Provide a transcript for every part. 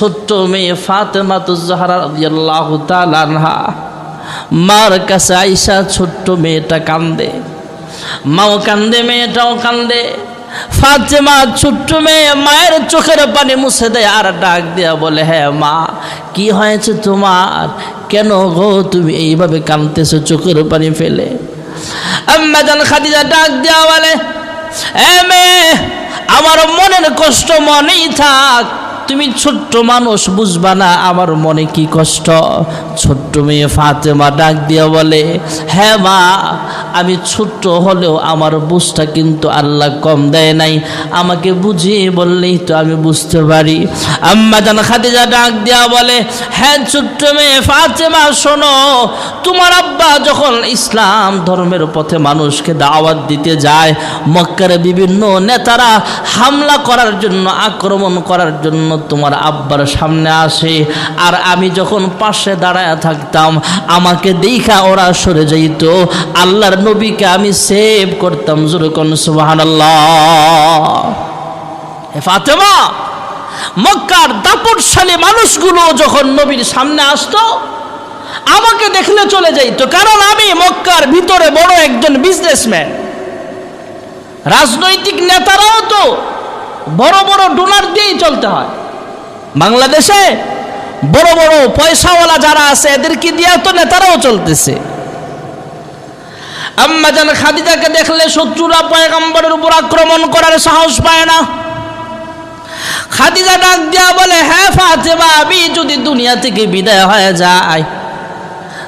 ছোট্ট মেয়ে ফাতেমাতুজ জাহরা রাদিয়াল্লাহু তাআলা আনহা মার কাছে আইসা ছোট্ট মেয়েটা কান্দে, মাও কান্দে, মেয়েটাও কান্দে। ফাতেমা ছোট্ট মেয়ে মায়ের চোখের পানি মুছে দেয় আর ডাক দিয়া বলে, হ্যাঁ মা, কি হয়েছে তোমার? কেন গো তুমি এইভাবে কাঁদতেছো চোখের পানি ফেলে? আম্মা জান খাদিজা ডাক দিয়া বলে, এ মেয়ে, আমার মনের কষ্ট মনেই থাক, তুমি ছোট্ট মানুষ, বুঝবা না আমার মনে কি কষ্ট। ছোট্ট মেয়ে ফাতেমা ডাক দিয়া বলে, হ্যাঁ মা, আমি ছোট্ট হলেও আমার বুঝটা কিন্তু আল্লাহ কম দেয় নাই, আমাকে বুঝিয়ে বললেই তো আমি বুঝতে পারি। আম্মা জান খাদিজা ডাক দিয়া বলে, হ্যাঁ ছোট্ট মেয়ে ফাতেমা, শোনো, তোমার আব্বা যখন ইসলাম ধর্মের পথে মানুষকে দাওয়াত দিতে যায়, মক্কার বিভিন্ন নেতারা হামলা করার জন্য, আক্রমণ করার জন্য তোমার আব্বার সামনে আসে, আর আমি যখন পাশে দাঁড়ায় থাকতাম, আমাকে দেখা ওরা সরে যাইত, আল্লাহর নবীকে আমি সেভ করতাম। জোরে কোন সুবহানাল্লাহ। ফাতেমা, মক্কার দাপটশালী মানুষগুলো যখন নবীর সামনে আসতো, আমাকে দেখলে চলে যাইত, কারণ আমি মক্কার ভিতরে বড় একজন বিজনেসম্যান। রাজনৈতিক নেতারাও তো বড় বড় ডোনার দিয়েই চলতে হয়। বাংলাদেশে বড় বড় পয়সাওয়ালা যারা আছে, এদেরকে দিয়ে তো নেতারাও চলতেছে। আম্মা জান খাদিজাকে দেখলে শত্রুরা পয়গম্বরের উপর আক্রমণ করার সাহস পায় না। খাদিজা ডাক দিয়া বলে, হ্যাঁ ফাতেমা, আমি যদি দুনিয়া থেকে বিদায় হয়ে যায়,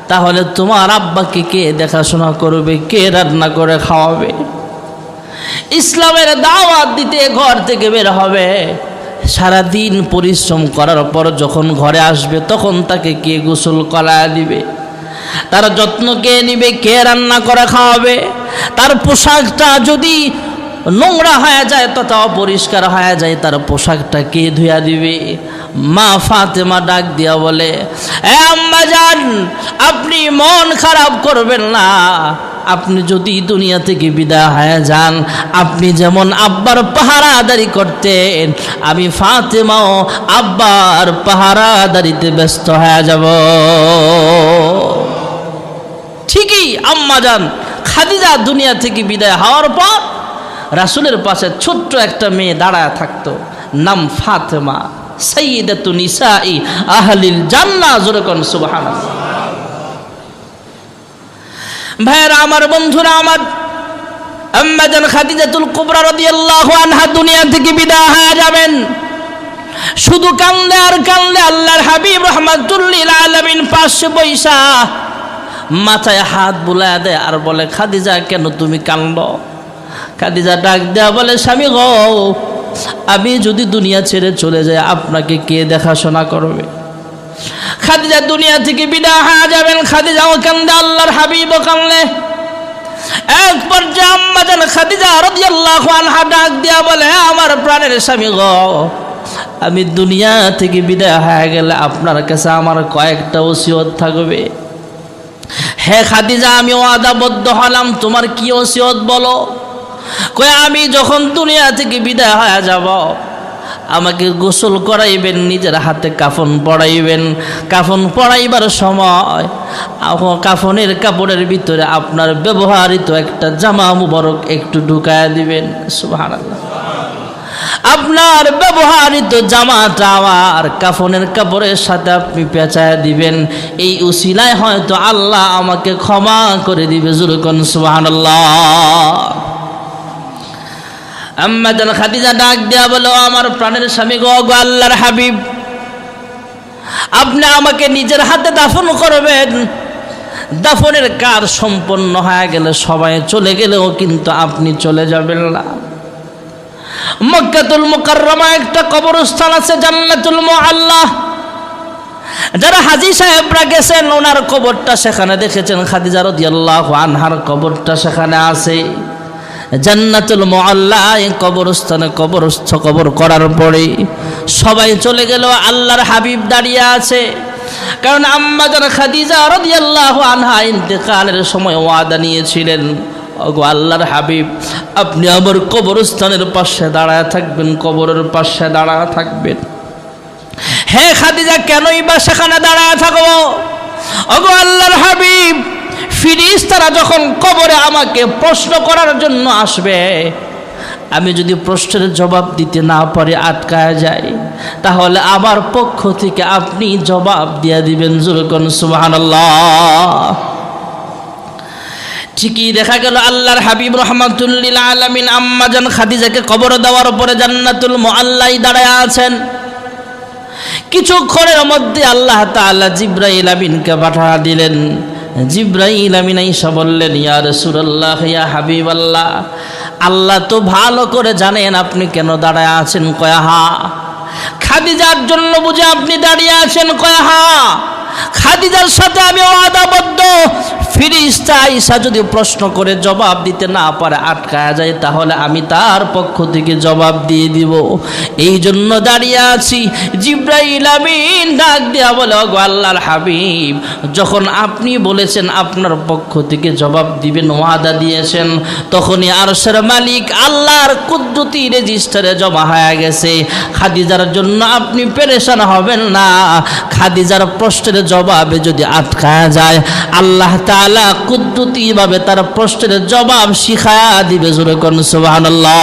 তাহলে তোমার আব্বাকে কে দেখাশোনা করবে, কে রান্না করে খাওয়াবে? ইসলামের দাওয়াত দিতে ঘর থেকে বের হবে, সারাদিন পরিশ্রম করার পর যখন ঘরে আসবে, তখন তাকে কে গোসল করায় দিবে, তার যত্ন কে নিবে, কে রান্না করে খাওয়াবে? তার পোশাকটা যদি নোংরা হয়ে যায় তথা অপরিষ্কার হয়ে যায়, তার পোশাকটা কে ধুয়া দিবে? মা ফাতেমা ডাক দিয়া বলে, এ আম্মা জান, আপনি মন খারাপ করবেন না, আপনি যদি দুনিয়া থেকে বিদায় হয়ে যান, আপনি যেমন আব্বার পাহারাদারি করতেন, আমি ফাতেমাও আব্বার পাহারাদারিতে ব্যস্ত হয়ে যাব। ঠিকই আম্মা জান খাদিজা দুনিয়া থেকে বিদায় হওয়ার পর রাসূলের পাশে ছোট্ট একটা মেয়ে দাঁড়ায় থাকতো, নাম ফাতেমা, সাইয়্যিদাতু নিসাই আহলিল জান্নাহ। জোরে কোন সুবহানাল্লাহ। ভাইরা আমার, বন্ধুরা আমার, আম্মা জান খাদিজাতুল কুবরা রাদিয়াল্লাহু আনহা দুনিয়া থেকে বিদায় হয়ে যাবেন, শুধু কান্দে আর কান্দে। আল্লাহর হাবিব রাহমাতুল লিল আলামিন পাশে বইসা মাথায় হাত বুলায় দেয় আর বলে, খাদিজা কেন তুমি কান্দো? খাদিজা ডাক দেয়া বলে, স্বামী গো, আমি যদি দুনিয়া ছেড়ে চলে যাই, আপনাকে কে দেখাশোনা করবে? খাদিজা দুনিয়া থেকে বিদায় হয়ে যাবেন, খাদিজাও কান্দে, আল্লাহর হাবিবও কান্দে। এক পর্যায়ে আম্মা জান খাদিজা রাদিয়াল্লাহু আনহা ডাক দিয়া বলে, আমার প্রাণের স্বামী গো, আমি দুনিয়া থেকে বিদায় হয়ে গেলে আপনার কাছে আমার কয়েকটা ওসিয়ত থাকবে। হ্যাঁ খাদিজা, আমি ওয়াদাবদ্ধ হলাম, তোমার কি ওসিয়ত বলো? কয়, আমি যখন দুনিয়া থেকে বিদায় হয়ে যাব, আমাকে গোসল করাইবেন, নিজের হাতে কাফন পরাইবেন, কাফন পরাইবার সময় কাফনের কাপড়ের ভিতরে আপনার ব্যবহৃত একটা জামা মুবারক একটু ঢুকায়া দিবেন। সুবহানাল্লাহ। আপনার ব্যবহৃত জামাটা আমার কাফনের কাপড়ের সাথে আপনি পেঁচায়া দিবেন, এই উসিলায় হয়তো আল্লাহ আমাকে ক্ষমা করে দিবে। জোরে কোন সুবহানাল্লাহ। আম্মা জান খাদিজা ডাক দেয়া বলো, আমার প্রাণের স্বামী গো, আল্লাহর হাবিব, আপনি আমাকে নিজের হাতে দাফন করবেন। দাফনের কাজ সম্পন্ন হয়ে গেলে, সবাই চলে গেলেও কিন্তু আপনি চলে যাবেন না। মক্কাতুল মুকাররমা একটা কবরস্থান আছে, জান্নাতুল মুআল্লা। যারা হাজী সাহেবরা গেছেন, ওনার কবরটা সেখানে দেখেছেন, খাদিজা রাদিয়াল্লাহু আনহার কবরটা সেখানে আছে। জান্নাতুল মুআল্লা কবরস্থানে কবর করার পরে সবাই চলে গেল, আল্লাহর হাবিব দাঁড়িয়ে আছে। কারণ আম্মা জান খাদিজা রাদিয়াল্লাহু আনহা ইন্তেকালের সময় ওয়াদা নিয়েছিলেন, ওগো আল্লাহর হাবিব, আপনি আমার কবরস্থানের পাশে দাঁড়ায় থাকবেন, কবরের পাশে দাঁড়ায় থাকবেন। হ্যাঁ খাদিজা কেনই বা সেখানে দাঁড়ায় থাকবো? ওগো আল্লাহর হাবিব, ফেরেশতারা যখন কবরে আমাকে প্রশ্ন করার জন্য আসবে, আমি যদি প্রশ্নের জবাব দিতে না পারি, আটকায় যায়, তাহলে আমার পক্ষ থেকে আপনি জবাব দিয়ে দিবেন। জোরে কোন সুবহানাল্লাহ। ঠিকই দেখা গেল আল্লাহর হাবিব রাহমাতুল লিল আলামিন আম্মা জান খাদিজাকে কবর দেওয়ার পরে জান্নাতুল মুআল্লায় দাঁড়ায় আছেন। কিছুক্ষণের মধ্যে আল্লাহ তাআলা জিবরাইল আমিনকে পাঠিয়ে দিলেন। জিবরাইল আমিন আইসা বললেন, ইয়া রাসূলুল্লাহ, ইয়া হাবিবাল্লাহ, আল্লাহ তো ভালো করে জানেন আপনি কেন দাঁড়ায় আছেন। কয় হা। খাদিজার জন্য বুঝে আপনি দাঁড়িয়ে আছেন? কয় হা। খাদিজার সাথে আমি ওয়াদাবদ্ধ, ফেরেশতা আয়েশা যদি প্রশ্ন করে জবাব দিতে না পারে, আটকায় যায়, তাহলে আমি তার পক্ষ থেকে জবাব দিয়ে দিব, এই জন্য দাঁড়িয়ে আছি। জিবরাইল আমিন ডাক দিয়া বলে, ওগো আল্লাহর হাবিব, যখন আপনি বলেছেন আপনার পক্ষ থেকে জবাব দিবেন, ওয়াদা দিয়েছেন, তখনই আরশের মালিক আল্লাহর কুদরতি রেজিস্টারে জমা হয়ে গেছে। খাদিজার জন্য আপনি পেরেশান হবেন না। খাদিজার প্রশ্নের জবাবে যদি আটকায় যায়, আল্লাহ তাআলা কুদরতি ভাবে তার প্রশ্নের জবাব শিখায়া দিবে। জোরে কোন সুবহানাল্লাহ।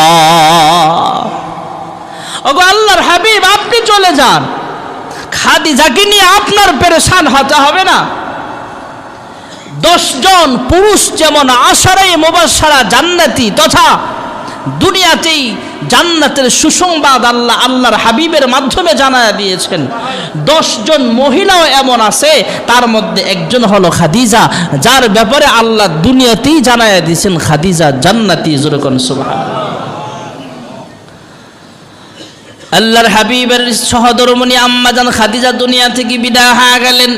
ওগো আল্লাহর হাবিব, আপনি চলে যান, খাদিজাকে নিয়ে আপনার পেরেশান হতে হবে না। 10 জন পুরুষ যেমন আশারায়ে মুবাশশারা জান্নাতি তথা দুনিয়াতেই জান্নাতের সুসংবাদ আল্লাহর হাবিবের মাধ্যমে জানায়া দিয়েছেন, 10 জন মহিলাও এমন আছে, তার মধ্যে একজন হলো খাদিজা, যার ব্যাপারে আল্লাহ দুনিয়াতেই জানায়া দিয়েছেন খাদিজা জান্নাতি। জোরে কোন সুবহানাল্লাহ। আল্লাহর হাবিবের সহধর্মিণী আম্মা জান খাদিজা দুনিয়া থেকে বিদায় হয়ে গেলেন।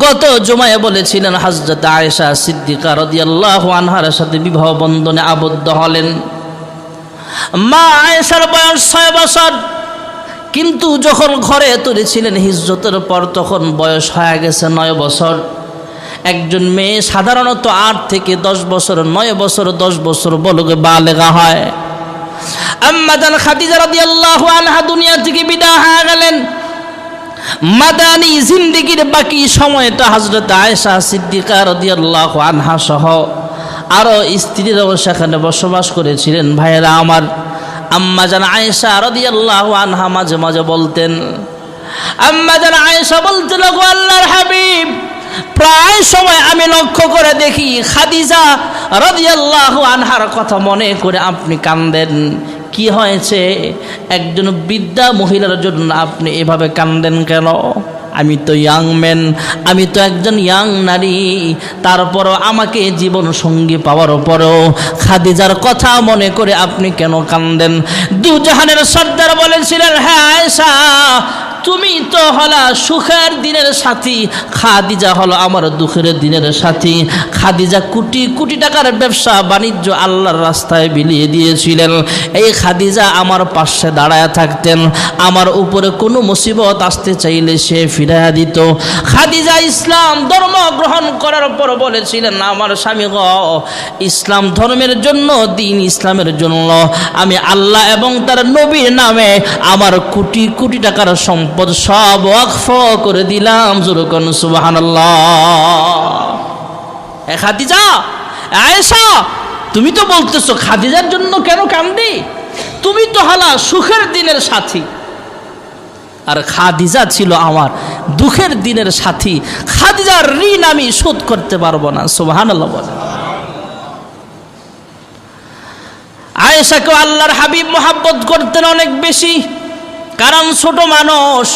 গত জুমায় বলেছিলেন হযরত আয়েশা সিদ্দিকা রাদিয়াল্লাহু আনহার সাথে বিবাহ বন্ধনে আবদ্ধ হলেন। মা আয়েশার বয়স 6 বছর, কিন্তু যখন ঘরে তুলেছিলেন হিজরতের পর, তখন বয়স হয়ে গেছে 9 বছর। একজন মেয়ে সাধারণত 8 থেকে 10 বছর, 9 বছর 10 বছর বলগে বালেগা হয়। আম্মা জান খাদিজা রাদিয়াল্লাহু আনহা দুনিয়া থেকে বিদায় হয়ে গেলেন। মাদানী জিন্দেগির বাকি সময়টা হযরত আয়েশা সিদ্দিকা রাদিয়াল্লাহু আনহা সহ আরো স্ত্রীরাও সেখানে বসবাস করেছিলেন। ভাইয়েরা আমার, আম্মা জান আয়েশা রাদিয়াল্লাহু আনহা মাঝে মাঝে বলতেন, আম্মা জান আয়েশা বলতেন, ওগো আল্লাহর হাবিব, প্রায় সময় আমি লক্ষ্য করে দেখি খাদিজা রাদিয়াল্লাহু আনহার কথা মনে করে আপনি কাঁদেন। কি হয়েছে? একজন বৃদ্ধা মহিলার জন্য আপনি এভাবে কাঁদেন কেন? আমি তো ইয়াং ম্যান, আমি তো একজন ইয়াং নারী, তারপরও আমাকে জীবন সঙ্গী পাওয়ার পরও খাদিজার কথা মনে করে আপনি কেন কাঁদেন? দুজাহানের সর্দার বলেছিলেন, হ্যাঁ আয়েশা, তুমি তো হলা সুখের দিনের সাথী, খাদিজা হলো আমার দুঃখের দিনের সাথী। খাদিজা কোটি কোটি টাকার ব্যবসা বাণিজ্য আল্লাহর রাস্তায় বিলিয়ে দিয়েছিলেন। এই খাদিজা আমার পাশে দাঁড়ায় থাকতেন, আমার উপরে কোনো মুসিবত আসতে চাইলে সে ফিরাইয়া দিত। খাদিজা ইসলাম ধর্ম গ্রহণ করার পর বলেছিলেন, আমার স্বামী গো, ইসলাম ধর্মের জন্য, দিন ইসলামের জন্য আমি আল্লাহ এবং তার নবীর নামে আমার কোটি কোটি টাকার সম্পদ সব ওয়াকফ করে দিলাম। জোরে কোন সুবহানাল্লাহ। খাদিজা, আয়েশা, তুমি তো বলতেছো খাদিজার জন্য কেন কান্দি? তুমি তো হলা সুখের দিনের সাথী, আর খাদিজা ছিল আমার দুঃখের দিনের সাথী। খাদিজার ঋণ আমি শোধ করতে পারবো না। সুবহানাল্লাহ বলে। আয়েশাকে আল্লাহর হাবিব মোহাব্বত করতেন অনেক বেশি, কারণ ছোট মানুষ।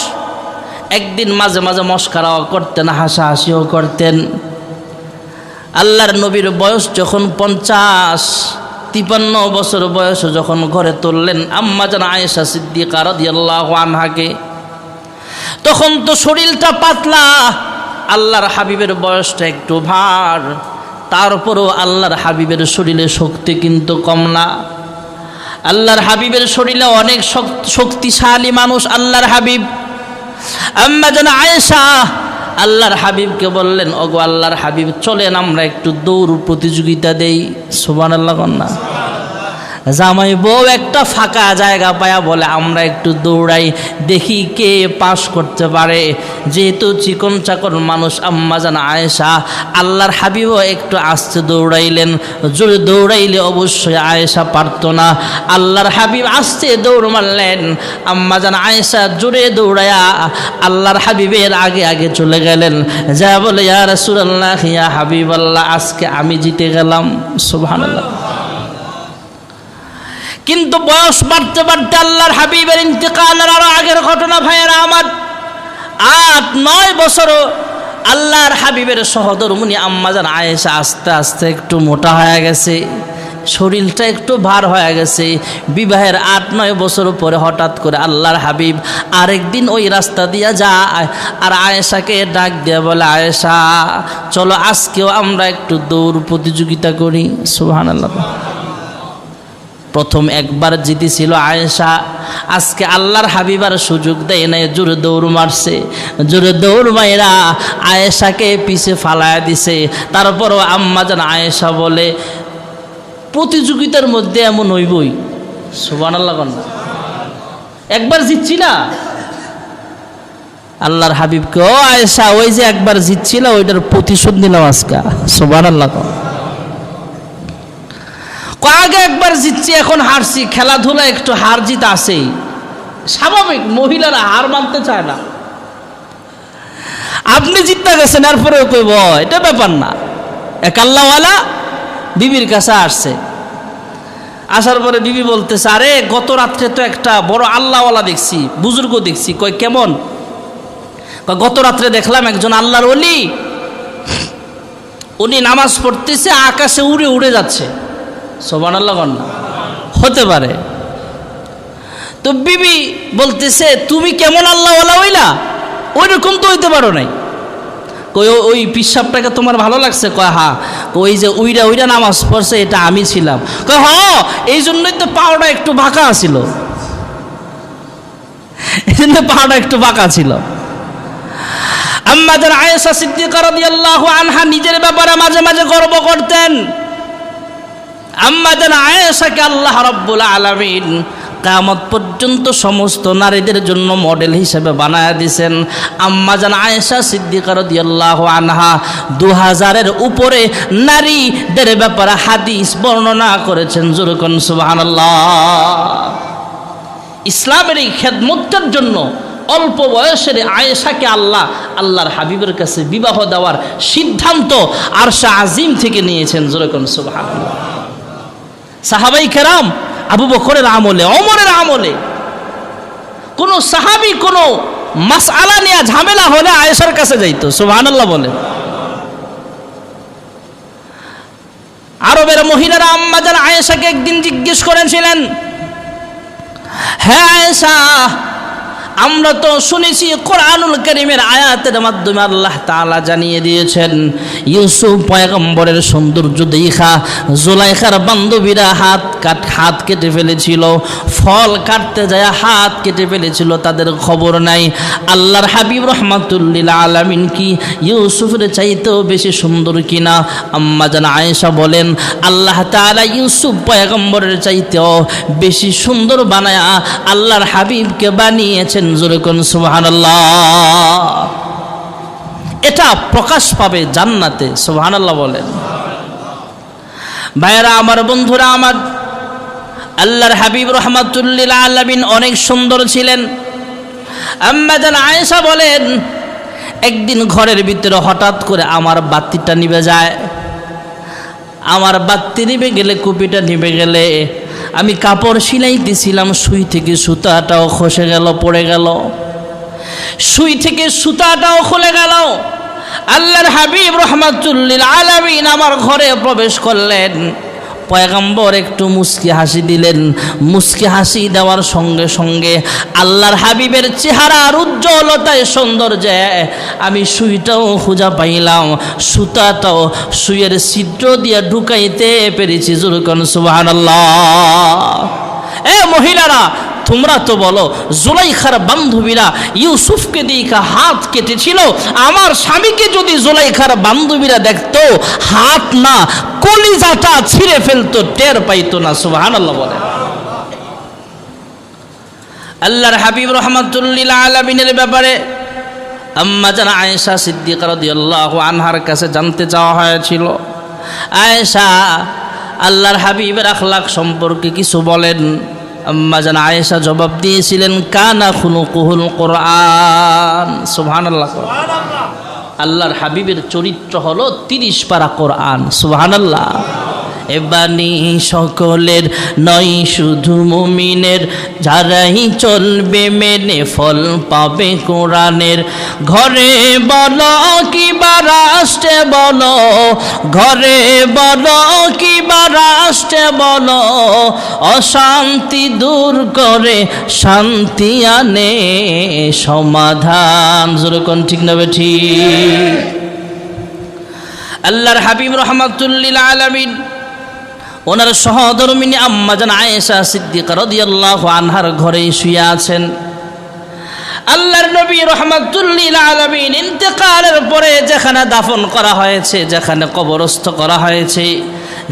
একদিন মাঝে মাঝে মস্করাও করতেন, হাসাহাসিও করতেন। আল্লাহর নবীর বয়স যখন 50-53 বছর বয়স যখন ঘরে তুললেন আম্মা জান আয়েশা সিদ্দিকা রাদিয়াল্লাহু আনহাকে, তখন তো শরীরটা পাতলা, আল্লাহর হাবিবের বয়সটা একটু ভার, তারপরও আল্লাহর হাবিবের শরীরে শক্তি কিন্তু কম না। আল্লাহর হাবিবের শরীরে অনেক শক্তিশালী মানুষ আল্লাহর হাবিব। আম্মা জান আয়েশা আল্লাহর হাবিবকে বললেন, ওগো আল্লাহর হাবিব, চলেন আমরা একটু দৌড় প্রতিযোগিতা দেই। সুবহানাল্লাহ কন্যা। জামাই বউ একটা ফাঁকা জায়গা পায়া বলে আমরা একটু দৌড়াই, দেখি কে পাস করতে পারে। যেহেতু চিকন চাকর মানুষ আম্মাজান আয়েশা, আল্লাহর হাবিবও একটু আস্তে দৌড়াইলেন। জোরে দৌড়াইলে অবশ্যই আয়েশা পারত না, আল্লাহর হাবিব আস্তে দৌড় মারলেন। আম্মাজান আয়েশা জোরে দৌড়ায়া আল্লাহর হাবিবের আগে আগে চলে গেলেন, যা বলে ইয়া রাসূলুল্লাহ ইয়া হাবিবাল্লাহ, আজকে আমি জিতে গেলাম। সুবহানাল্লাহ। কিন্তু বয়স বাড়তে বাড়তে আল্লাহর হাবিবের ইন্তেকালের আরো আগের ঘটনা ভাইয়েরা আমার, 8-9 বছরও আল্লাহর হাবিবের সহধর্মিণী আম্মাজান আয়েশা আস্তে আস্তে একটু মোটা হয়ে গেছে, শরীরটা একটু ভার হয়ে গেছে। বিবাহের 8-9 বছর পরে হঠাৎ করে আল্লাহর হাবিব আরেকদিন ওই রাস্তা দিয়া যায়, আর আয়েশাকে ডাক দিয়ে বলে, আয়েশা চলো আজকেও আমরা একটু দৌড় প্রতিযোগিতা করি। সুবহানাল্লাহ। প্রথম একবার জিতেছিল আয়েশা, আজকে আল্লাহর হাবিবার সুযোগ দেয় নাই, জোরে দৌড় মারছে। জোরে দৌড় মাইরা আয়েশাকে পিছে ফালায়া দিছে। তারপরও আম্মাজান আয়েশা বলে, প্রতিযোগিতার মধ্যে এমন হইবই। সুবহানাল্লাহ। একবার জিতছি না আল্লাহর হাবিবকে, ও আয়েশা ওই যে একবার জিতছিল ওইটার প্রতিশোধ নিলাম আজকে। সুবহানাল্লাহ। আগে একবার জিতছি এখন হারছি, খেলাধুলা একটু হার জিত আছেই, স্বাভাবিক, মহিলারা হার মানতে চায় না। আপনি জিততে গেছেন এরপরেও কইব এটা ব্যাপার না। এক আল্লাহওয়ালা বিবির কাছে আসছে, আসার পরে বিবি বলতেছে, আরে গত রাত্রে তো একটা বড় আল্লাহওয়ালা দেখছি, বুজুর্গ দেখছি। কয় কেমন? গত রাত্রে দেখলাম একজন আল্লাহর ওলি, উনি নামাজ পড়তেছে, আকাশে উড়ে উড়ে যাচ্ছে। সুবহানাল্লাহ। হতে পারে। তো বিবি বলতেছে, তুমি কেমন আল্লাহওয়ালা হইলা? ওই রকম তো হইতে পারো নাই। কই ওই পিসাবটাকে তোমার ভালো লাগছে? কয় হ্যাঁ। ওই যে উইরা উইরা নামাজ পড়ছে এটা আমি ছিলাম। কয় হ, এই জন্যই তো পাওয়াটা একটু বাঁকা ছিল, এই জন্য পাওয়াটা একটু বাঁকা ছিল। আম্মাজান আয়েশা সিদ্দিকা রাদিয়াল্লাহু আনহা নিজের ব্যাপারে মাঝে মাঝে গর্ব করতেন। আম্মাজান আয়েশাকে আল্লাহ রাব্বুল আলামিন কিয়ামত পর্যন্ত সমস্ত নারীদের জন্য মডেল হিসেবে বানায়া দিয়েছেন। আম্মাজান আয়েশা সিদ্দিকা রাদিয়াল্লাহু আনহা 2000-এর উপরে নারীদের ব্যাপারে হাদিস বর্ণনা করেছেন। জোরে কোন সুবহানাল্লাহ। ইসলামের এই খেদমতের জন্য অল্প বয়সের আয়েশাকে আল্লাহর হাবিবের কাছে বিবাহ দেওয়ার সিদ্ধান্ত আরশে আজিম থেকে নিয়েছেন। জোরে কোন সুবহানাল্লাহ। সাহাবাই কেরাম আবু বকরের আমলে, ওমরের আমলে কোন সাহাবী কোন মাসআলা নিয়ে ঝামেলা হলে আয়েশার কাছে যাইতো। সুবহানাল্লাহ বলে। আরবের মহিলারা আম্মাজান আয়েশাকে একদিন জিজ্ঞেস করেছিলেন, হ্যাঁ আয়েশা, আমরা তো শুনেছি কোরআনুল কারীমের আয়াতের মাধ্যমে আল্লাহ তাআলা জানিয়ে দিয়েছেন ইউসুফ পয়গম্বরের সৌন্দর্য দেখা জুলাইখার বান্ধবীরা হাত কেটে ফেলেছিল, ফল কাটতে যায় হাত কেটে ফেলেছিল, তাদের খবর নাই। আল্লাহর হাবিব রাহমাতুল লিল আলামিন কি ইউসুফের চাইতেও বেশি সুন্দর কিনা? আম্মাজান আয়েশা বলেন, আল্লাহ তাআলা ইউসুফ পয়গম্বরের চাইতেও বেশি সুন্দর বানায়া আল্লাহর হাবিবকে বানিয়েছেন। জোরে কোন সুবহানাল্লাহ। এটা প্রকাশ পাবে জান্নাতে। সুবহানাল্লাহ বলেন। ভাইরা আমার, বন্ধুরা আমার, আল্লাহর হাবিব রাহমাতুল লিল আলামিন অনেক সুন্দর ছিলেন। আম্মাজান আয়েশা বলেন, একদিন ঘরের ভিতরে হঠাৎ করে আমার বাতিটা নিভে যায়। আমার বাতি নিভে গেলে, কুপিটা নিভে গেলে, আমি কাপড় সিলাইতেছিলাম, সুই থেকে সুতাটাও খসে গেল, পড়ে গেল, সুই থেকে সুতাটাও খুলে গেল। আল্লাহর হাবিব রাহমাতুল লিল আলামিন আমার ঘরে প্রবেশ করলেন। পয়গম্বর একটু মুস্কি হাসি দিলেন। মুস্কি হাসি দেওয়ার সঙ্গে সঙ্গে আল্লাহর হাবিবের চেহারার উজ্জ্বলতায়, সৌন্দর্যে আমি সুইটাও খুঁজা পাইলাম, সুতাটাও সুইয়ের ছিদ্র দিয়ে ঢুকাইতে পেরেছি। জোরে কোন সুবহানাল্লাহ। এ মহিলারা, তোমরা তো বলো জুলাইখার বান্ধবীরা ইউসুফকে দিয়ে হাত কেটেছিল, আমার স্বামীকে যদি জুলাইখার বান্ধবীরা দেখতো হাত না কলিজাটা ছিঁড়ে ফেলতো, টের পাইতো না। সুবহানাল্লাহ বলে। আল্লাহর হাবিব রাহমাতুল লিল আলামিনের ব্যাপারে আম্মা জান আয়েশা সিদ্দিকা রাদিয়াল্লাহু আনহার কাছে জানতে চাওয়া হয়েছিল, আয়েশা আল্লাহর হাবিবের আখলাক সম্পর্কে কিছু বলেন। আম্মা জান আয়েশা জবাব দিয়েছিলেন, কানা খুলুকুহুল কোরআন। সুবহানাল্লাহ। আল্লাহর হাবিবের চরিত্র হলো 30 পারা কোরআন। সুবহানাল্লাহ। এ বাণী সকলের নয় শুধু মুমিনের, যারাই চলবে মেনে ফল পাবে কোরআনের। ঘরে বলো কিবা রাষ্ট্রে বলো, ঘরে বলো কিবা রাষ্ট্রে বলো, অশান্তি দূর করে শান্তি আনে সমাধান। যেরকম ঠিক না ঠিক? আল্লাহর হাবিব রাহমাতুল লিল আলামিন ওনার সহধর্মিনী আম্মা জান আয়েশা সিদ্দিকা রাদিয়াল্লাহু আনহার ঘরে শুয়ে আছেন। আল্লাহর নবী রাহমাতুল লিল আলামিন ইন্তেকালের পরে যেখানে দাফন করা হয়েছে, যেখানে কবরস্থ করা হয়েছে,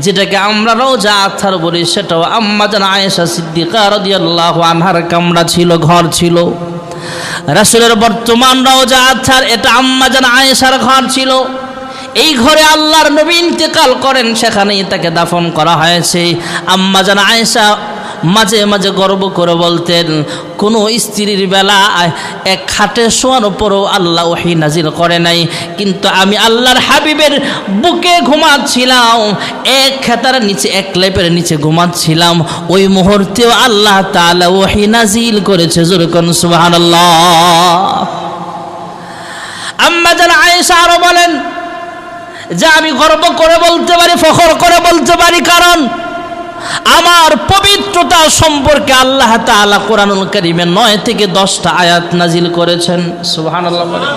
যেটাকে আমরা রওজা আতহার বলি, সেটাও আম্মা জান আয়েশা সিদ্দিকা রাদিয়াল্লাহু আনহার কামরা ছিল, ঘর ছিল। রাসূলের বর্তমান রওজা আতহার এটা আম্মা জান আয়েশার ঘর ছিল। এই ঘরে আল্লাহর নবী ইন্তেকাল করেন, সেখানেই তাকে দাফন করা হয়েছে। আম্মা জান আয়েশা মাঝে মাঝে গর্ব করে বলতেন, কোনো স্ত্রীর বেলা এক খাটে শোয়ার পরও আল্লাহ ওহী নাজিল করে নাই, কিন্তু আমি আল্লাহর হাবিবের বুকে ঘুমাচ্ছিলাম, এক খাতার নিচে, এক লেপের নিচে ঘুমাচ্ছিলাম, ওই মুহূর্তেও আল্লাহ তাআলা ওহী নাজিল করেছে। জোরে কোন সুবহানাল্লাহ। আম্মা জান আয়েশা আরো বলেন যে আমি গর্ব করে বলতে পারি, ফখর করে বলতে পারি, কারণ আমার পবিত্রতা সম্পর্কে আল্লাহ তাআলা কোরআনুল কারীমে 9 থেকে 10টা আয়াত নাজিল করেছেন। সুবহানাল্লাহ বলে।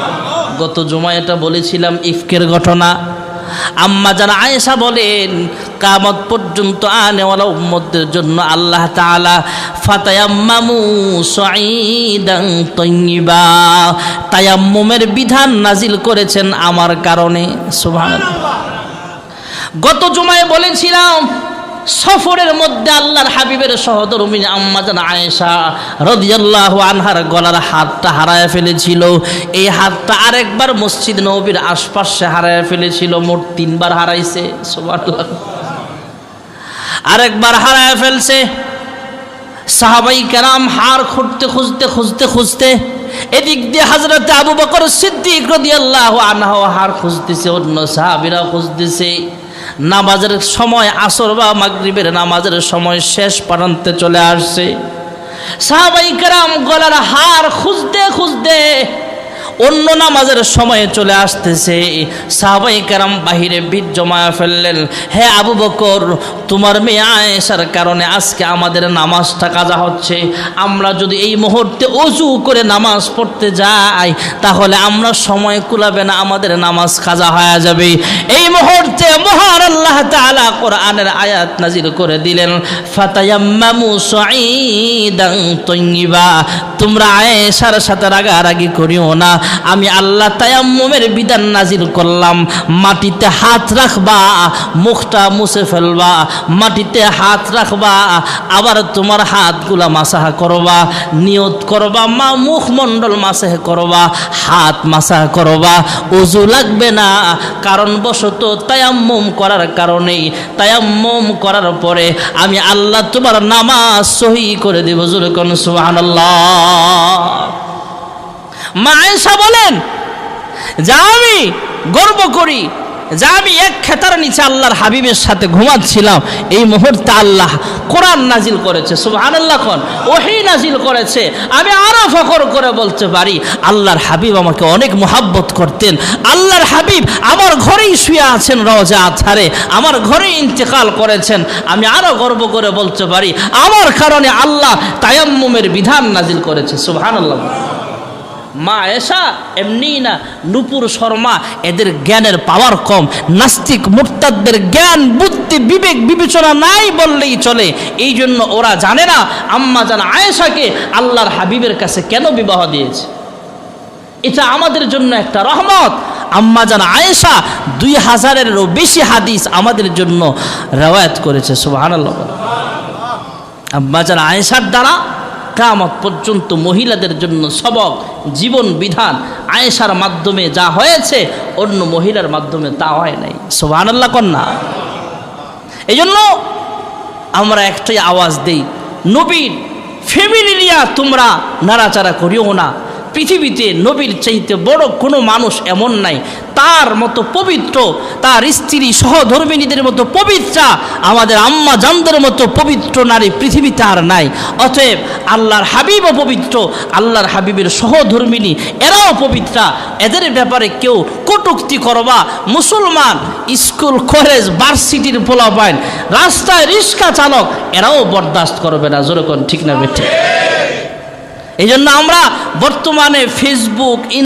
গত জুমায় এটা বলেছিলাম, ইফকের ঘটনা। আম্মা জান আয়েশা বলেন, কিয়ামত পর্যন্ত আনেওয়ালা উম্মতদের জন্য আল্লাহ তাআলা ফাতায়াম্মামু সাঈদান তাইয়্যিবা, তায়াম্মুমের বিধান নাজিল করেছেন আমার কারণে। সুবহানাল্লাহ। গত জুমায় বলেছিলাম, সফরের মধ্যে আল্লাহর হাবিবের সহধর্মিনী আম্মা জান আয়েশা রাদিয়াল্লাহু আনহার গলার হাতটা হারায় ফেলেছিল। এই হাতটা আরেকবার মসজিদ নববীর আশপাশে হারায় ফেলেছিল, মোট 3 বার হারাইছে। সুবহানাল্লাহ। আরেকবার হারায় ফেলছে। সাহাবাই কেরাম হার খুঁজতে খুঁজতে খুঁজতে খুঁজতে এদিক দিয়ে হযরত আবু বকর সিদ্দিক রাদিয়াল্লাহু আনহু হার খুঁজতেছে, অন্য সাহাবীরা খুঁজতেছে। নামাজের সময়, আসর বা মাগরিবের নামাজের সময় শেষ প্রান্তে চলে আসছে। সাহাবাই কেরাম গলার হার খুঁজতে খুঁজতে অন্য নামাজের সময়ে চলে আসতেছে। সাহাবাই কেরাম বাহিরে ভিড় জমায়া ফেললেন, হে আবু বকর, তোমার মেয়ে আয়েশার কারণে আজকে আমাদের নামাজটা কাজা হচ্ছে। আমরা যদি এই মুহূর্তে ওযু করে নামাজ পড়তে যাই, তাহলে আমরা সময় কুলাবে না, আমাদের নামাজ কাজা হয়ে যাবে। এই মুহূর্তে মহান আল্লাহ তাআলা কোরআনের আয়াত নাজিল করে দিলেন, ফাতায়াম্মামু সাঈদান তাইয়্যিবা, তোমরা আয়েশার সাথে রাগারাগি করিও না, আমি আল্লাহ তায়াম্মুমের বিধান নাজিল করলাম। মাটিতে হাত রাখবা, মুখটা মুছে ফেলবা, মাটিতে হাত রাখবা, আবার তোমার হাতগুলা মাসাহ করবা, নিয়ত করবা, মুখমণ্ডল মাসাহ করবা, হাত মাসাহ করবা, ওযু লাগবে না, কারণ বশত তায়াম্মুম করার কারণেই, তায়াম্মুম করার পরে আমি আল্লাহ তোমার নামাজ সহি করে দেব। জোরে কোন সুবহানাল্লাহ। মা আয়েশা বলেন যে আমি গর্ব করি যে আমি এক খেতার নিচে আল্লাহর হাবিবের সাথে ঘুমাচ্ছিলাম, এই মুহূর্তে আল্লাহ কোরআন নাজিল করেছে। সুবহানাল্লাহ। কোন ওহী নাজিল করেছে। আমি আরো ফখর করে বলতে পারি, আল্লাহর হাবিব আমাকে অনেক মুহাব্বত করতেন। আল্লাহর হাবিব আমার ঘরেই শুয়ে আছেন, রওজা আতহারে আমার ঘরেই ইন্তেকাল করেছেন। আমি আরো গর্ব করে বলতে পারি, আমার কারণে আল্লাহ তায়াম্মুমের বিধান নাজিল করেছে। সুবহানাল্লাহ। মা আয়েশা এমনি না, নূপুর শর্মা, এদের জ্ঞানের পাওয়ার কম। নাস্তিক মুরতাদদের জ্ঞান বুদ্ধি বিবেক বিবেচনা নাই বললেই চলে। এই জন্য ওরা জানে না আম্মাজান আয়েশাকে আল্লাহর হাবিবের কাছে কেন বিবাহ দিয়েছে। এটা আমাদের জন্য একটা রহমত। আম্মাজান আয়েশা 2000-এরও বেশি হাদিস আমাদের জন্য রওয়ায়াত করেছে। সুবহানাল্লাহ। আম্মাজান আয়েশার দ্বারা কিয়ামত পর্যন্ত মহিলাদের জন্য সবক, জীবন বিধান আয়েশার মাধ্যমে যা হয়েছে অন্য মহিলার মাধ্যমে তা হয় নাই। সুবহানাল্লাহ কন্যা। এই জন্য আমরা একটাই আওয়াজ দেই, নবীর ফ্যামিলি নিয়ে তোমরা নাড়াচাড়া করিও না। পৃথিবীতে নবীর চাইতে বড় কোনো মানুষ এমন নাই, তার মতো পবিত্র, তার স্ত্রী সহধর্মিনীদের মতো পবিত্রা, আমাদের আম্মা জানদের মতো পবিত্র নারী পৃথিবীতে আর নাই। অতএব আল্লাহর হাবিবও পবিত্র, আল্লাহর হাবিবের সহধর্মিনী এরাও পবিত্রা। এদের ব্যাপারে কেউ কটূক্তি করবা, মুসলমান স্কুল কলেজ ভার্সিটির পোলাপাইন, রাস্তায় রিক্সা চালক, এরাও বরদাস্ত করবে না। যেরকম ঠিক না বেঠে। এই জন্য আমরা বর্তমানে ফেসবুক